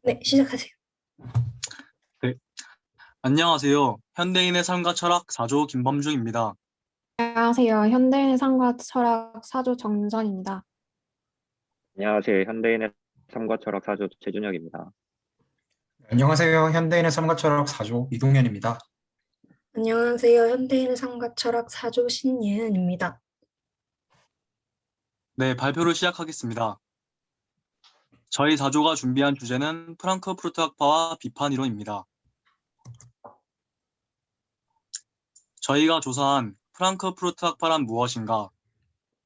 네, 시작하세요. 네, 안녕하세요. 현대인의 삶과 철학 4조 김범중입니다. 안녕하세요. 현대인의 삶과 철학 사조 정전입니다. 안녕하세요. 현대인의 삶과 철학 사조 최준혁입니다. 안녕하세요. 현대인의 삶과 철학 4조 이동현입니다. 안녕하세요. 현대인의 삶과 철학 사조 신예은입니다. 네, 발표를 시작하겠습니다. 저희 4조가 준비한 주제는 프랑크푸르트 학파와 비판 이론입니다. 저희가 조사한 프랑크푸르트 학파란 무엇인가,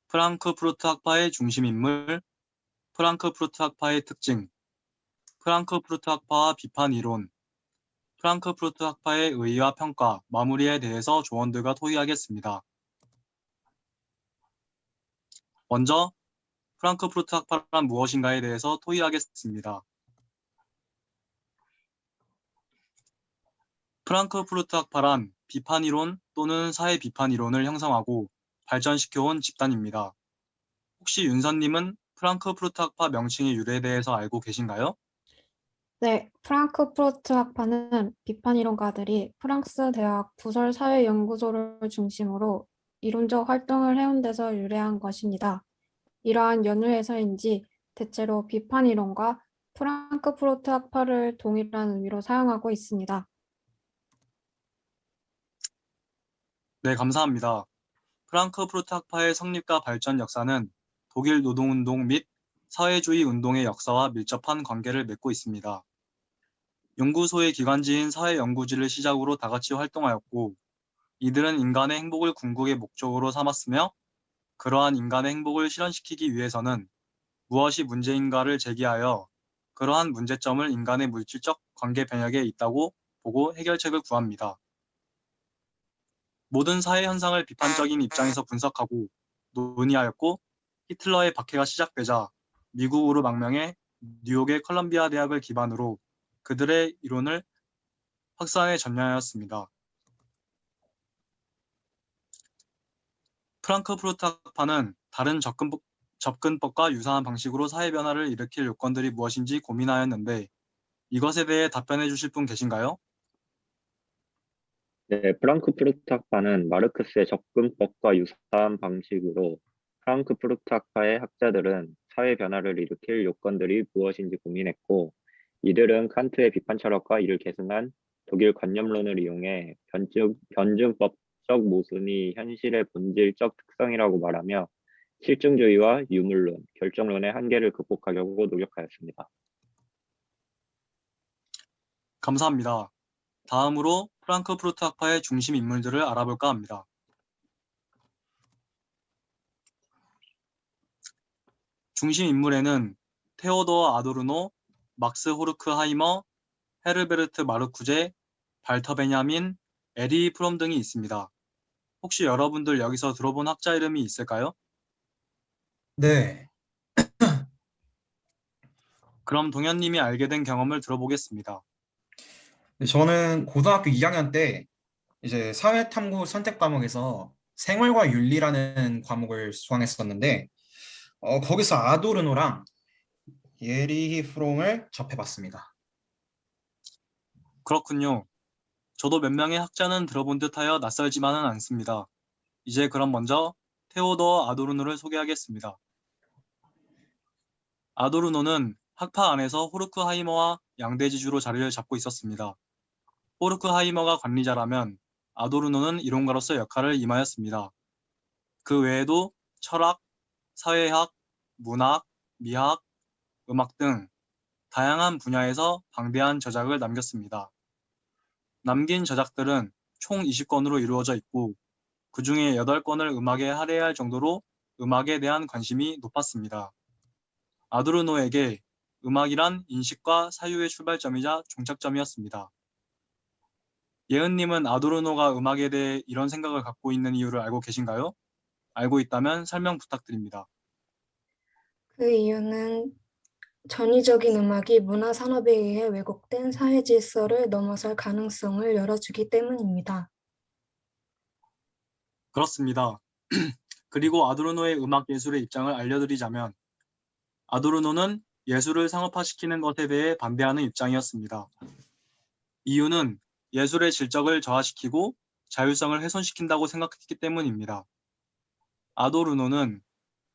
프랑크푸르트 학파의 중심 인물, 프랑크푸르트 학파의 특징, 프랑크푸르트 학파와 비판 이론, 프랑크푸르트 학파의 의의와 평가, 마무리에 대해서 조언들과 토의하겠습니다. 먼저 프랑크푸르트 학파란 무엇인가에 대해서 토의하겠습니다. 프랑크푸르트 학파란 비판 이론 또는 사회 비판 이론을 형성하고 발전시켜온 집단입니다. 혹시 윤서님은 프랑크푸르트 학파 명칭의 유래에 대해서 알고 계신가요? 네, 프랑크푸르트 학파는 비판 이론가들이 프랑스 대학 부설 사회연구소를 중심으로 이론적 활동을 해온 데서 유래한 것입니다. 이러한 연유에서인지 대체로 비판 이론과 프랑크푸르트 학파를 동일한 의미로 사용하고 있습니다. 네, 감사합니다. 프랑크푸르트 학파의 성립과 발전 역사는 독일 노동운동 및 사회주의 운동의 역사와 밀접한 관계를 맺고 있습니다. 연구소의 기관지인 사회연구지를 시작으로 다같이 활동하였고, 이들은 인간의 행복을 궁극의 목적으로 삼았으며, 그러한 인간의 행복을 실현시키기 위해서는 무엇이 문제인가를 제기하여 그러한 문제점을 인간의 물질적 관계 병역에 있다고 보고 해결책을 구합니다. 모든 사회 현상을 비판적인 입장에서 분석하고 논의하였고, 히틀러의 박해가 시작되자 미국으로 망명해 뉴욕의 컬럼비아 대학을 기반으로 그들의 이론을 확산에 전념하였습니다. 프랑크푸르트 학파는 다른 접근법과 유사한 방식으로 사회 변화를 일으킬 요건들이 무엇인지 고민하였는데, 이것에 대해 답변해 주실 분 계신가요? 네, 프랑크푸르트 학파는 마르크스의 접근법과 유사한 방식으로 프랑크푸르트 학파의 학자들은 사회 변화를 일으킬 요건들이 무엇인지 고민했고, 이들은 칸트의 비판 철학과 이를 계승한 독일 관념론을 이용해 변증법적 모순이 현실의 본질적 특성이라고 말하며 실증주의와 유물론, 결정론의 한계를 극복하려고 노력하였습니다. 감사합니다. 다음으로 프랑크푸르트 학파의 중심 인물들을 알아볼까 합니다. 중심 인물에는 테오도어 아도르노, 막스 호르크하이머, 헤르베르트 마르쿠제, 발터 베냐민, 에리 프롬 등이 있습니다. 혹시 여러분들 여기서 들어본 학자 이름이 있을까요? 네, 그럼 동현님이 알게 된 경험을 들어보겠습니다. 저는 고등학교 2학년 때 이제 사회탐구 선택 과목에서 생활과 윤리라는 과목을 수강했었는데 거기서 아도르노랑 예리히 프롬을 접해봤습니다. 그렇군요. 저도 몇 명의 학자는 들어본 듯하여 낯설지만은 않습니다. 이제 그럼 먼저 테오도어 아도르노를 소개하겠습니다. 아도르노는 학파 안에서 호르크하이머와 양대지주로 자리를 잡고 있었습니다. 호르크하이머가 관리자라면 아도르노는 이론가로서 역할을 임하였습니다. 그 외에도 철학, 사회학, 문학, 미학, 음악 등 다양한 분야에서 방대한 저작을 남겼습니다. 남긴 저작들은 총 20권으로 이루어져 있고 그 중에 8권을 음악에 할애할 정도로 음악에 대한 관심이 높았습니다. 아도르노에게 음악이란 인식과 사유의 출발점이자 종착점이었습니다. 예은님은 아도르노가 음악에 대해 이런 생각을 갖고 있는 이유를 알고 계신가요? 알고 있다면 설명 부탁드립니다. 그 이유는 전위적인 음악이 문화 산업에 의해 왜곡된 사회 질서를 넘어설 가능성을 열어주기 때문입니다. 그렇습니다. 그리고 아도르노의 음악 예술의 입장을 알려드리자면 아도르노는 예술을 상업화시키는 것에 대해 반대하는 입장이었습니다. 이유는 예술의 질적을 저하시키고 자율성을 훼손시킨다고 생각했기 때문입니다. 아도르노는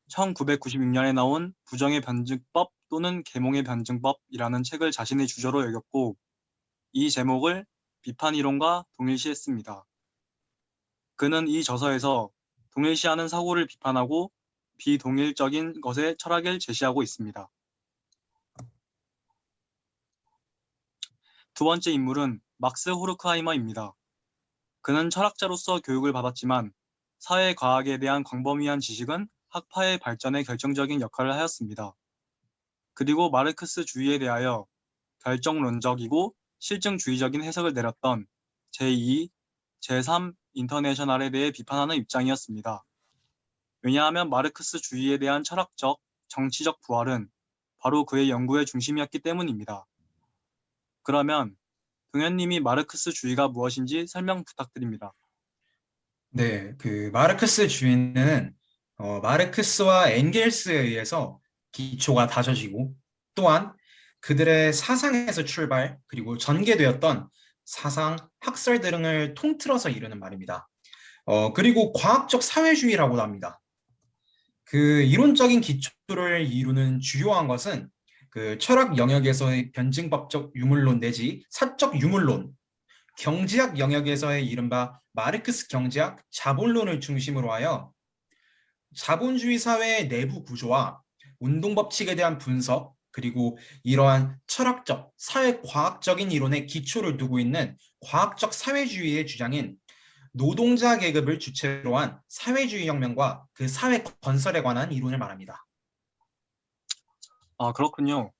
1996년에 나온 부정의 변증법 또는 계몽의 변증법이라는 책을 자신의 주저로 여겼고 이 제목을 비판 이론과 동일시했습니다. 그는 이 저서에서 동일시하는 사고를 비판하고 비동일적인 것의 철학을 제시하고 있습니다. 두 번째 인물은 막스 호르크하이머입니다. 그는 철학자로서 교육을 받았지만 사회과학에 대한 광범위한 지식은 학파의 발전에 결정적인 역할을 하였습니다. 그리고 마르크스주의에 대하여 결정론적이고 실증주의적인 해석을 내렸던 제2, 제3 인터내셔널에 대해 비판하는 입장이었습니다. 왜냐하면 마르크스주의에 대한 철학적, 정치적 부활은 바로 그의 연구의 중심이었기 때문입니다. 그러면 동현님이 마르크스주의가 무엇인지 설명 부탁드립니다. 네, 그 마르크스 주의는 마르크스와 엥겔스에 의해서 기초가 다져지고 또한 그들의 사상에서 출발 그리고 전개되었던 사상, 학설 등을 통틀어서 이루는 말입니다. 그리고 과학적 사회주의라고도 합니다. 그 이론적인 기초를 이루는 주요한 것은 그 철학 영역에서의 변증법적 유물론 내지 사적 유물론, 경제학 영역에서의 이른바 마르크스 경제학 자본론을 중심으로 하여 자본주의 사회의 내부 구조와 운동 법칙에 대한 분석 그리고 이러한 철학적, 사회과학적인 이론의 기초를 두고 있는 과학적 사회주의의 주장인 노동자 계급을 주체로 한 사회주의 혁명과 그 사회 건설에 관한 이론을 말합니다. 그렇군요.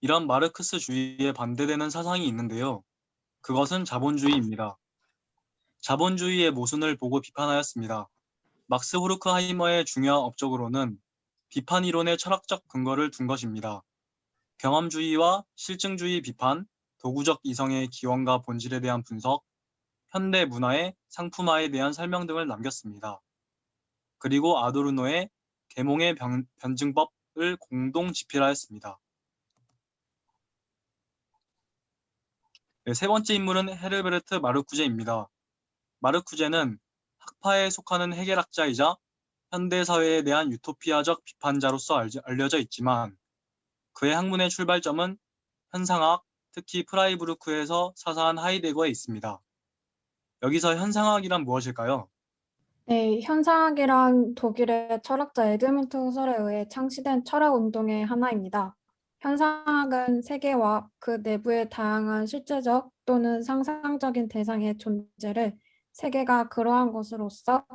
이런 마르크스주의에 반대되는 사상이 있는데요. 그것은 자본주의입니다. 자본주의의 모순을 보고 비판하였습니다. 막스 호르크하이머의 중요한 업적으로는 비판 이론의 철학적 근거를 둔 것입니다. 경험주의와 실증주의 비판, 도구적 이성의 기원과 본질에 대한 분석, 현대 문화의 상품화에 대한 설명 등을 남겼습니다. 그리고 아도르노의 계몽의 변증법을 공동 집필하였습니다. 세 번째 인물은 헤르베르트 마르쿠제입니다. 마르쿠제는 학파에 속하는 해결학자이자 현대사회에 대한 유토피아적 비판자로서 알려져 있지만 그의 학문의 출발점은 현상학, 특히 프라이부르크에서 사사한 하이데거에 있습니다. 여기서 현상학이란 무엇일까요? 네, 현상학이란 독일의 철학자 에드문트 후설에 의해 창시된 철학 운동의 하나입니다. 현상학은 세계와 그 내부의 다양한 실제적 또는 상상적인 대상의 존재를 세계가 그러한 것으로서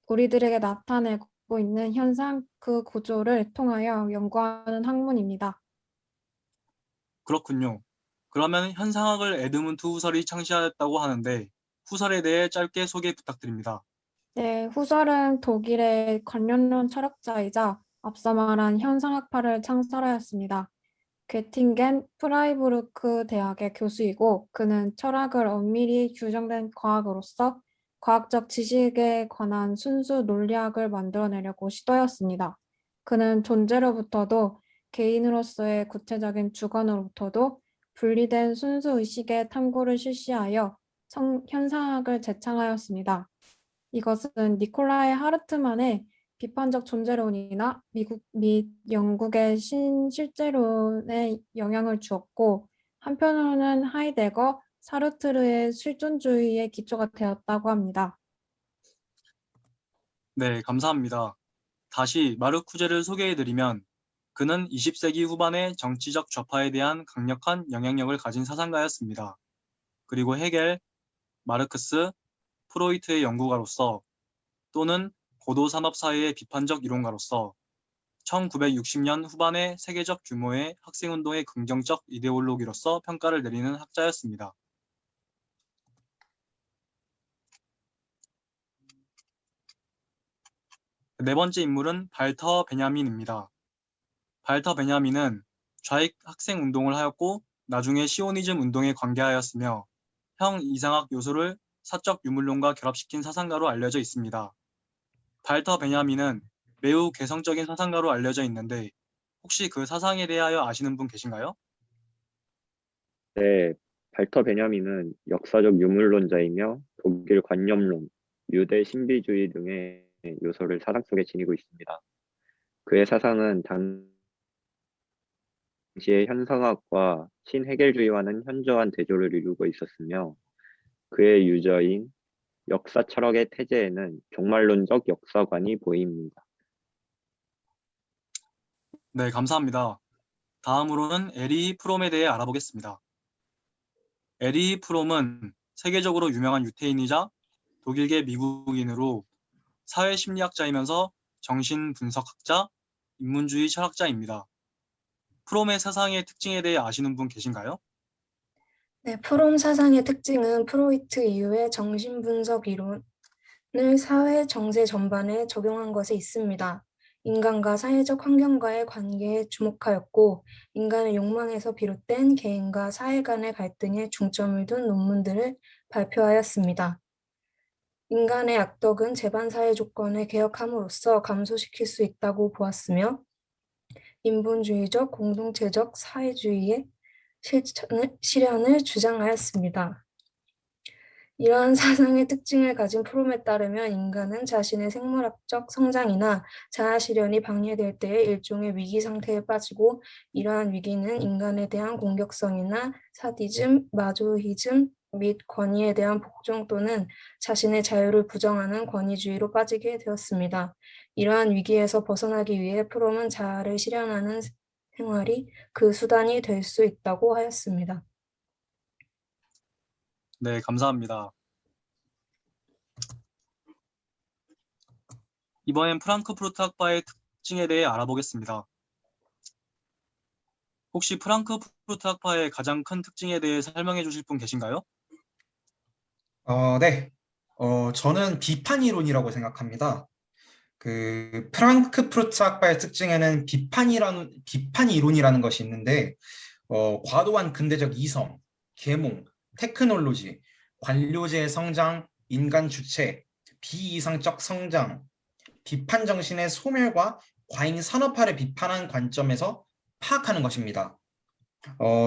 우리들에게 나타내고 있는 현상 그 구조를 통하여 연구하는 학문입니다. 그렇군요. 그러면 현상학을 에드문트 후설이 창시하였다고 하는데 후설에 대해 짧게 소개 부탁드립니다. 네, 후설은 독일의 관념론 철학자이자 앞서 말한 현상학파를 창설하였습니다. 괴팅겐 프라이부르크 대학의 교수이고 그는 철학을 엄밀히 규정된 과학으로서 과학적 지식에 관한 순수 논리학을 만들어내려고 시도하였습니다. 그는 존재로부터도 개인으로서의 구체적인 주관으로부터도 분리된 순수 의식의 탐구를 실시하여 현상학을 제창하였습니다. 이것은 니콜라이 하르트만의 비판적 존재론이나 미국 및 영국의 신실제론에 영향을 주었고 한편으로는 하이데거, 사르트르의 실존주의의 기초가 되었다고 합니다. 네, 감사합니다. 다시 마르쿠제를 소개해드리면 그는 20세기 후반의 정치적 좌파에 대한 강력한 영향력을 가진 사상가였습니다. 그리고 헤겔, 마르크스, 프로이트의 연구가로서 또는 고도산업사회의 비판적 이론가로서 1960년 후반의 세계적 규모의 학생운동의 긍정적 이데올로기로서 평가를 내리는 학자였습니다. 네 번째 인물은 발터 베냐민입니다. 발터 베냐민은 좌익 학생운동을 하였고 나중에 시오니즘 운동에 관계하였으며 형이상학 요소를 사적 유물론과 결합시킨 사상가로 알려져 있습니다. 발터 베냐민은 매우 개성적인 사상가로 알려져 있는데 혹시 그 사상에 대하여 아시는 분 계신가요? 네, 발터 베냐민은 역사적 유물론자이며 독일 관념론, 유대 신비주의 등의 요소를 사상 속에 지니고 있습니다. 그의 사상은 당시의 현상학과 신해결주의와는 현저한 대조를 이루고 있었으며 그의 유저인 역사 철학의 태제에는 종말론적 역사관이 보입니다. 네, 감사합니다. 다음으로는 에리 프롬에 대해 알아보겠습니다. 에리 프롬은 세계적으로 유명한 유태인이자 독일계 미국인으로 사회심리학자이면서 정신분석학자, 인문주의 철학자입니다. 프롬의 사상의 특징에 대해 아시는 분 계신가요? 네, 프롬 사상의 특징은 프로이트 이후의 정신분석 이론을 사회 정세 전반에 적용한 것에 있습니다. 인간과 사회적 환경과의 관계에 주목하였고, 인간의 욕망에서 비롯된 개인과 사회 간의 갈등에 중점을 둔 논문들을 발표하였습니다. 인간의 악덕은 재반사회 조건을 개혁함으로써 감소시킬 수 있다고 보았으며, 인본주의적 공동체적 사회주의의 실현을 주장하였습니다. 이러한 사상의 특징을 가진 프롬에 따르면 인간은 자신의 생물학적 성장이나 자아실현이 방해될 때에 일종의 위기 상태에 빠지고 이러한 위기는 인간에 대한 공격성이나 사디즘, 마조히즘 및 권위에 대한 복종 또는 자신의 자유를 부정하는 권위주의로 빠지게 되었습니다. 이러한 위기에서 벗어나기 위해 프롬은 자아를 실현하는 생활이 그 수단이 될 수 있다고 하였습니다. 네, 감사합니다. 이번엔 프랑크푸르트 학파의 특징에 대해 알아보겠습니다. 혹시 프랑크푸르트 학파의 가장 큰 특징에 대해 설명해 주실 분 계신가요? 네. 저는 비판 이론이라고 생각합니다. 그 프랑크푸르트 학파의 특징에는 비판 이론이라는 것이 있는데, 과도한 근대적 이성, 계몽, 테크놀로지, 관료제의 성장, 인간 주체, 비이상적 성장, 비판 정신의 소멸과 과잉 산업화를 비판한 관점에서 파악하는 것입니다.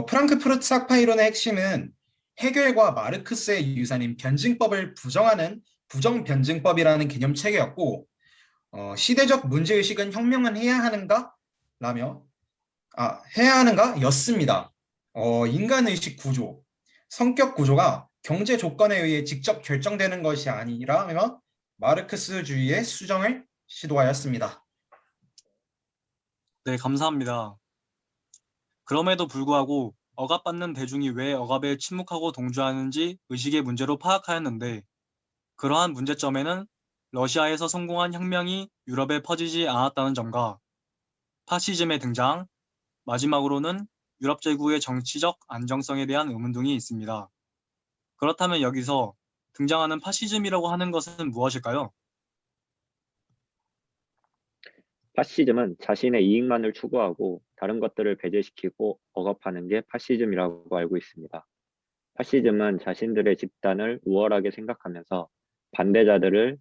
프랑크푸르트 학파 이론의 핵심은 헤겔과 마르크스의 유산인 변증법을 부정하는 부정변증법이라는 개념 체계였고, 시대적 문제의식은 혁명은 해야 하는가? 해야 하는가? 였습니다. 인간의식 구조, 성격 구조가 경제 조건에 의해 직접 결정되는 것이 아니라며 마르크스주의의 수정을 시도하였습니다. 네, 감사합니다. 그럼에도 불구하고 억압받는 대중이 왜 억압에 침묵하고 동조하는지 의식의 문제로 파악하였는데 그러한 문제점에는 러시아에서 성공한 혁명이 유럽에 퍼지지 않았다는 점과 파시즘의 등장, 마지막으로는 유럽 제국의 정치적 안정성에 대한 의문등이 있습니다. 그렇다면 여기서 등장하는 파시즘이라고 하는 것은 무엇일까요? 파시즘은 자신의 이익만을 추구하고 다른 것들을 배제시키고 억압하는 게 파시즘이라고 알고 있습니다. 파시즘은 자신들의 집단을 우월하게 생각하면서 반대자들을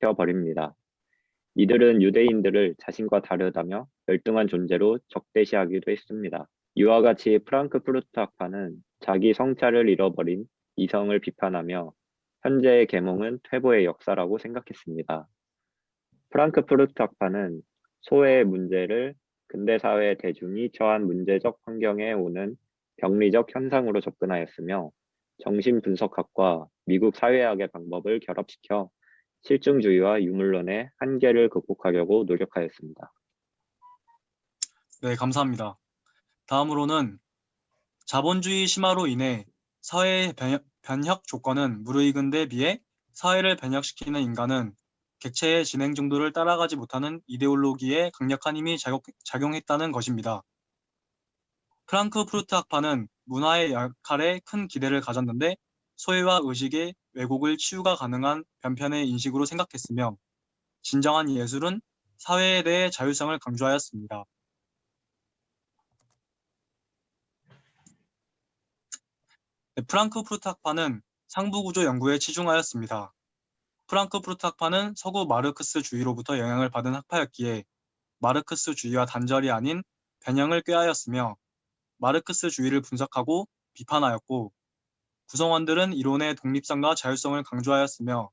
배척시켜버립니다. 이들은 유대인들을 자신과 다르다며 열등한 존재로 적대시하기도 했습니다. 이와 같이 프랑크푸르트 학파는 자기 성찰을 잃어버린 이성을 비판하며 현재의 계몽은 퇴보의 역사라고 생각했습니다. 프랑크푸르트 학파는 소외의 문제를 근대사회 대중이 처한 문제적 환경에 오는 병리적 현상으로 접근하였으며 정신분석학과 미국 사회학의 방법을 결합시켜 실증주의와 유물론의 한계를 극복하려고 노력하였습니다. 네, 감사합니다. 다음으로는 자본주의 심화로 인해 사회의 변혁 조건은 무르익은 데 비해 사회를 변혁시키는 인간은 객체의 진행 정도를 따라가지 못하는 이데올로기에 강력한 힘이 작용했다는 것입니다. 프랑크푸르트 학파는 문화의 역할에 큰 기대를 가졌는데 소외와 의식의 왜곡을 치유가 가능한 변편의 인식으로 생각했으며 진정한 예술은 사회에 대해 자율성을 강조하였습니다. 프랑크푸르트 학파는 상부구조 연구에 치중하였습니다. 프랑크푸르트 학파는 서구 마르크스주의로부터 영향을 받은 학파였기에 마르크스주의와 단절이 아닌 변형을 꾀하였으며 마르크스주의를 분석하고 비판하였고 구성원들은 이론의 독립성과 자율성을 강조하였으며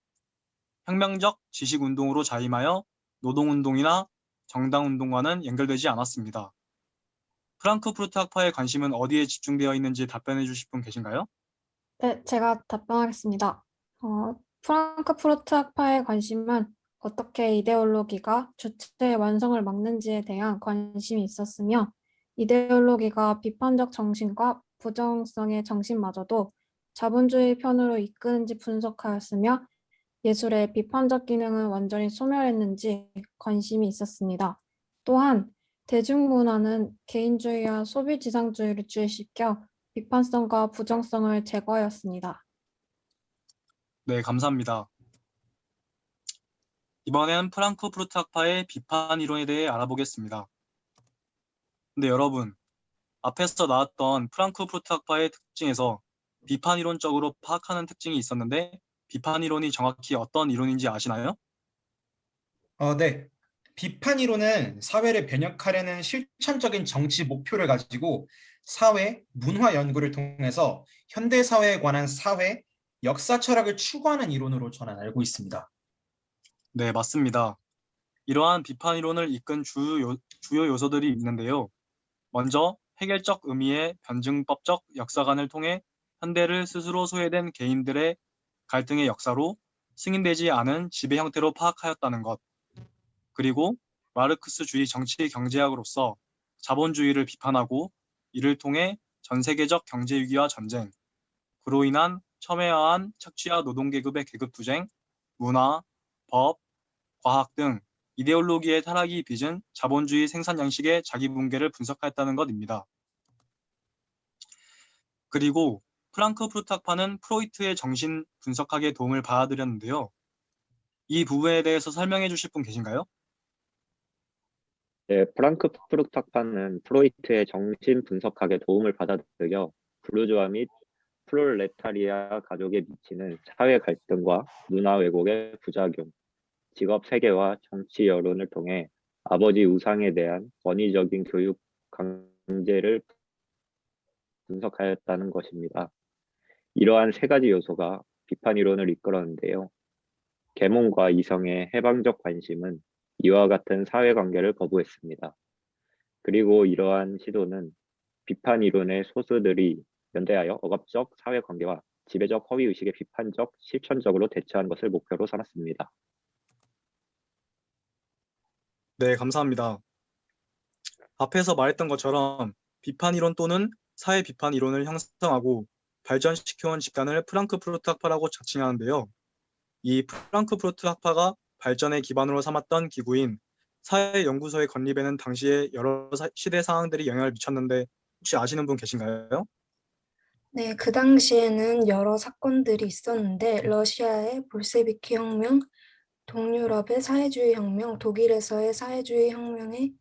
혁명적 지식운동으로 자임하여 노동운동이나 정당운동과는 연결되지 않았습니다. 프랑크푸르트 학파의 관심은 어디에 집중되어 있는지 답변해 주실 분 계신가요? 네, 제가 답변하겠습니다. 프랑크푸르트 학파의 관심은 어떻게 이데올로기가 주체의 완성을 막는지에 대한 관심이 있었으며, 이데올로기가 비판적 정신과 부정성의 정신마저도 자본주의 편으로 이끄는지 분석하였으며, 예술의 비판적 기능은 완전히 소멸했는지 관심이 있었습니다. 또한 대중문화는 개인주의와 소비지상주의를 주의시켜 비판성과 부정성을 제거하였습니다. 네, 감사합니다. 이번에는 프랑크푸르트 학파의 비판 이론에 대해 알아보겠습니다. 근데 여러분, 앞에서 나왔던 프랑크푸르트 학파의 특징에서 비판 이론적으로 파악하는 특징이 있었는데 비판 이론이 정확히 어떤 이론인지 아시나요? 네. 비판 이론은 사회를 변혁하려는 실천적인 정치 목표를 가지고 사회, 문화 연구를 통해서 현대 사회에 관한 사회, 역사 철학을 추구하는 이론으로 저는 알고 있습니다. 네, 맞습니다. 이러한 비판 이론을 이끈 주요 요소들이 있는데요. 먼저 해결적 의미의 변증법적 역사관을 통해 현대를 스스로 소외된 개인들의 갈등의 역사로 승인되지 않은 지배 형태로 파악하였다는 것. 그리고 마르크스주의 정치 경제학으로서 자본주의를 비판하고 이를 통해 전 세계적 경제 위기와 전쟁, 그로 인한 첨예화한 착취와 노동계급의 계급투쟁, 문화, 법, 과학 등 이데올로기의 타락이 빚은 자본주의 생산 양식의 자기 붕괴를 분석하였다는 것입니다. 그리고 프랑크푸르트 학파는 프로이트의 정신 분석학에 도움을 받아들였는데요. 이 부분에 대해서 설명해 주실 분 계신가요? 네, 프랑크푸르트 학파는 프로이트의 정신 분석학에 도움을 받아들여 부르주아 및 프롤레타리아 가족에 미치는 사회 갈등과 문화 왜곡의 부작용, 직업 세계와 정치 여론을 통해 아버지 우상에 대한 권위적인 교육 강제를 분석하였다는 것입니다. 이러한 세 가지 요소가 비판 이론을 이끌었는데요. 계몽과 이성의 해방적 관심은 이와 같은 사회관계를 거부했습니다. 그리고 이러한 시도는 비판 이론의 소수들이 연대하여 억압적 사회관계와 지배적 허위의식의 비판적, 실천적으로 대처하는 것을 목표로 삼았습니다. 네, 감사합니다. 앞에서 말했던 것처럼 비판 이론 또는 사회 비판 이론을 형성하고 발전시켜온 집단을 프랑크푸르트 학파라고 자칭하는데요. 이 프랑크푸르트 학파가 발전의 기반으로 삼았던 기구인 사회연구소의 건립에는 당시에 여러 시대 상황들이 영향을 미쳤는데 혹시 아시는 분 계신가요? 네, 그 당시에는 여러 사건들이 있었는데 러시아의 볼세비키 혁명, 동유럽의 사회주의 혁명, 독일에서의 사회주의 혁명의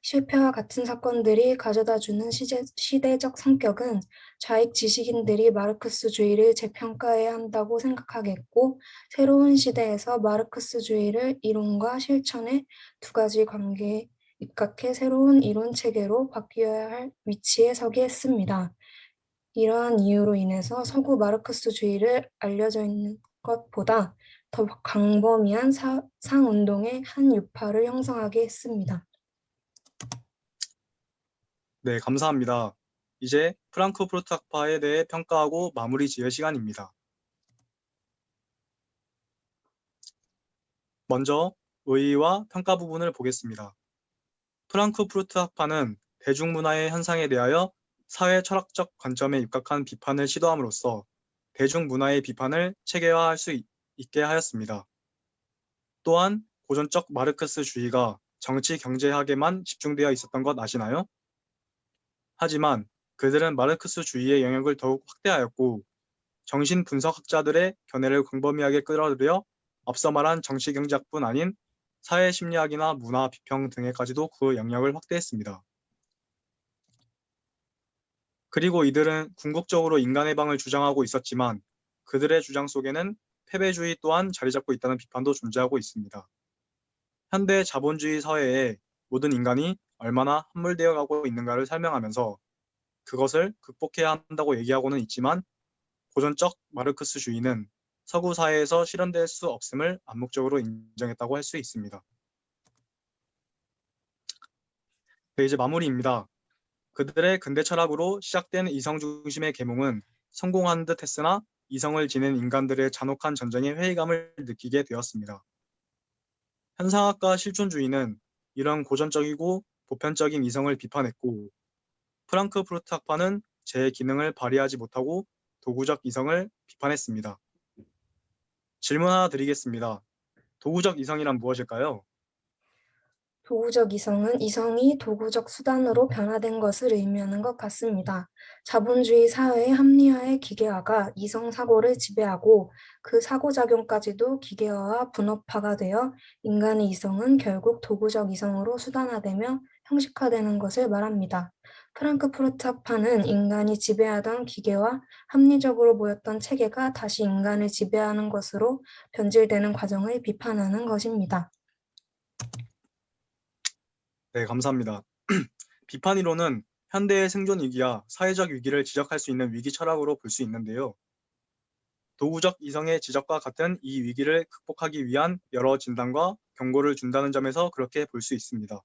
실패와 같은 사건들이 가져다주는 시대적 성격은 좌익 지식인들이 마르크스주의를 재평가해야 한다고 생각하겠고, 새로운 시대에서 마르크스주의를 이론과 실천의 두 가지 관계에 입각해 새로운 이론 체계로 바뀌어야 할 위치에 서게 했습니다. 이러한 이유로 인해서 서구 마르크스주의를 알려져 있는 것보다 더 광범위한 상운동의 한 유파를 형성하게 했습니다. 네, 감사합니다. 이제 프랑크푸르트 학파에 대해 평가하고 마무리 지을 시간입니다. 먼저 의의와 평가 부분을 보겠습니다. 프랑크푸르트 학파는 대중문화의 현상에 대하여 사회 철학적 관점에 입각한 비판을 시도함으로써 대중문화의 비판을 체계화할 수 있게 하였습니다. 또한 고전적 마르크스주의가 정치 경제학에만 집중되어 있었던 것 아시나요? 하지만 그들은 마르크스주의의 영역을 더욱 확대하였고 정신분석학자들의 견해를 광범위하게 끌어들여 앞서 말한 정치경제학뿐 아닌 사회심리학이나 문화 비평 등에까지도 그 영역을 확대했습니다. 그리고 이들은 궁극적으로 인간의 방을 주장하고 있었지만 그들의 주장 속에는 패배주의 또한 자리 잡고 있다는 비판도 존재하고 있습니다. 현대 자본주의 사회에 모든 인간이 얼마나 함몰되어 가고 있는가를 설명하면서 그것을 극복해야 한다고 얘기하고는 있지만 고전적 마르크스주의는 서구 사회에서 실현될 수 없음을 암묵적으로 인정했다고 할 수 있습니다. 네, 이제 마무리입니다. 그들의 근대 철학으로 시작된 이성 중심의 계몽은 성공한 듯 했으나 이성을 지닌 인간들의 잔혹한 전쟁에 회의감을 느끼게 되었습니다. 현상학과 실존주의는 이런 고전적이고 보편적인 이성을 비판했고 프랑크푸르트 학파는 제 기능을 발휘하지 못하고 도구적 이성을 비판했습니다. 질문 하나 드리겠습니다. 도구적 이성이란 무엇일까요? 도구적 이성은 이성이 도구적 수단으로 변화된 것을 의미하는 것 같습니다. 자본주의 사회의 합리화의 기계화가 이성 사고를 지배하고 그 사고작용까지도 기계화와 분업화가 되어 인간의 이성은 결국 도구적 이성으로 수단화되며 형식화되는 것을 말합니다. 프랑크푸르트 학파는 인간이 지배하던 기계와 합리적으로 보였던 체계가 다시 인간을 지배하는 것으로 변질되는 과정을 비판하는 것입니다. 네, 감사합니다. 비판 이론은 현대의 생존 위기와 사회적 위기를 지적할 수 있는 위기 철학으로 볼 수 있는데요. 도구적 이성의 지적과 같은 이 위기를 극복하기 위한 여러 진단과 경고를 준다는 점에서 그렇게 볼 수 있습니다.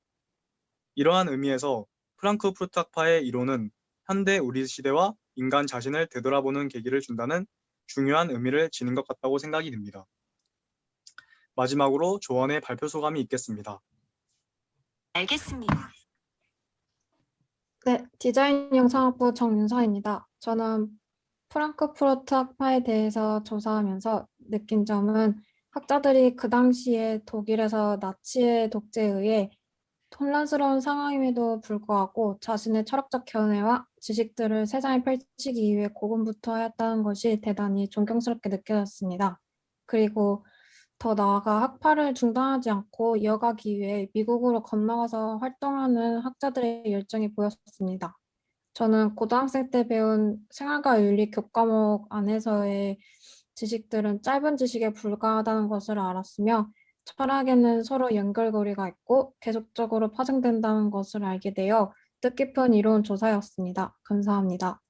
이러한 의미에서 프랑크푸르트 학파의 이론은 현대 우리 시대와 인간 자신을 되돌아보는 계기를 준다는 중요한 의미를 지닌 것 같다고 생각이 듭니다. 마지막으로 조언의 발표 소감이 있겠습니다. 알겠습니다. 네, 디자인 영상학부 정윤서입니다. 저는 프랑크푸르트 학파에 대해서 조사하면서 느낀 점은 학자들이 그 당시에 독일에서 나치의 독재에 의해 혼란스러운 상황임에도 불구하고 자신의 철학적 견해와 지식들을 세상에 펼치기 위해 고군분투하였다는 것이 대단히 존경스럽게 느껴졌습니다. 그리고 더 나아가 학파를 중단하지 않고 이어가기 위해 미국으로 건너가서 활동하는 학자들의 열정이 보였습니다. 저는 고등학생 때 배운 생활과 윤리 교과목 안에서의 지식들은 짧은 지식에 불과하다는 것을 알았으며 철학에는 서로 연결고리가 있고 계속적으로 파생된다는 것을 알게 되어 뜻깊은 이론 조사였습니다. 감사합니다.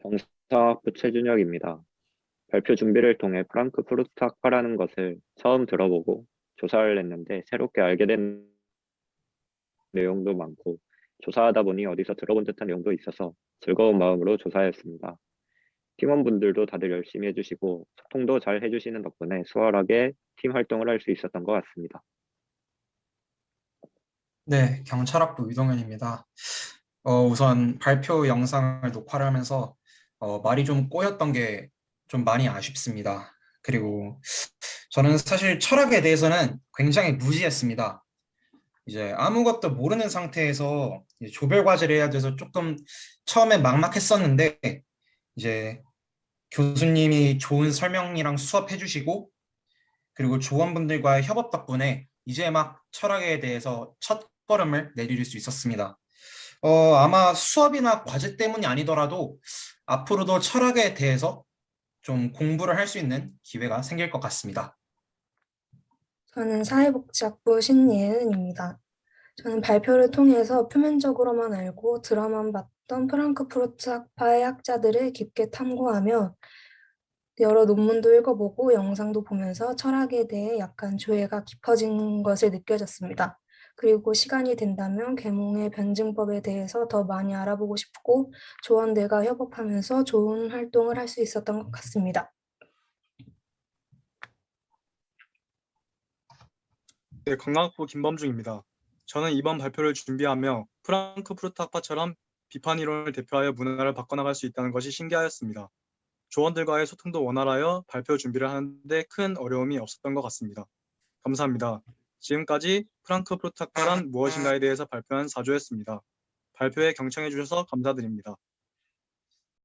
정사학부 최준혁입니다. 발표 준비를 통해 프랑크푸르트 학파라는 것을 처음 들어보고 조사를 했는데 새롭게 알게 된 내용도 많고 조사하다 보니 어디서 들어본 듯한 내용도 있어서 즐거운 마음으로 조사했습니다. 팀원분들도 다들 열심히 해주시고 소통도 잘 해주시는 덕분에 수월하게 팀 활동을 할 수 있었던 것 같습니다. 네, 경찰학부 유동현입니다. 우선 발표 영상을 녹화를 하면서 말이 좀 꼬였던 게 좀 많이 아쉽습니다. 그리고 저는 사실 철학에 대해서는 굉장히 무지했습니다. 이제 아무것도 모르는 상태에서 이제 조별 과제를 해야 돼서 조금 처음에 막막했었는데 이제 교수님이 좋은 설명이랑 수업해 주시고 그리고 조원분들과의 협업 덕분에 이제 막 철학에 대해서 첫 걸음을 내디딜 수 있었습니다. 아마 수업이나 과제 때문이 아니더라도 앞으로도 철학에 대해서 좀 공부를 할 수 있는 기회가 생길 것 같습니다. 저는 사회복지학부 신예은입니다. 저는 발표를 통해서 표면적으로만 알고 드라마만 봤던 프랑크푸르트 학파의 학자들을 깊게 탐구하며 여러 논문도 읽어보고 영상도 보면서 철학에 대해 약간 조예가 깊어진 것을 느껴졌습니다. 그리고 시간이 된다면 계몽의 변증법에 대해서 더 많이 알아보고 싶고 조원들과 협업하면서 좋은 활동을 할 수 있었던 것 같습니다. 네, 관광학부 김범중입니다. 저는 이번 발표를 준비하며 프랑크푸르트 학파처럼 비판 이론을 대표하여 문화를 바꿔나갈 수 있다는 것이 신기하였습니다. 조원들과의 소통도 원활하여 발표 준비를 하는데 큰 어려움이 없었던 것 같습니다. 감사합니다. 지금까지 프랑크푸르트 학파란 무엇인가에 대해서 발표한 사조였습니다. 발표에 경청해 주셔서 감사드립니다.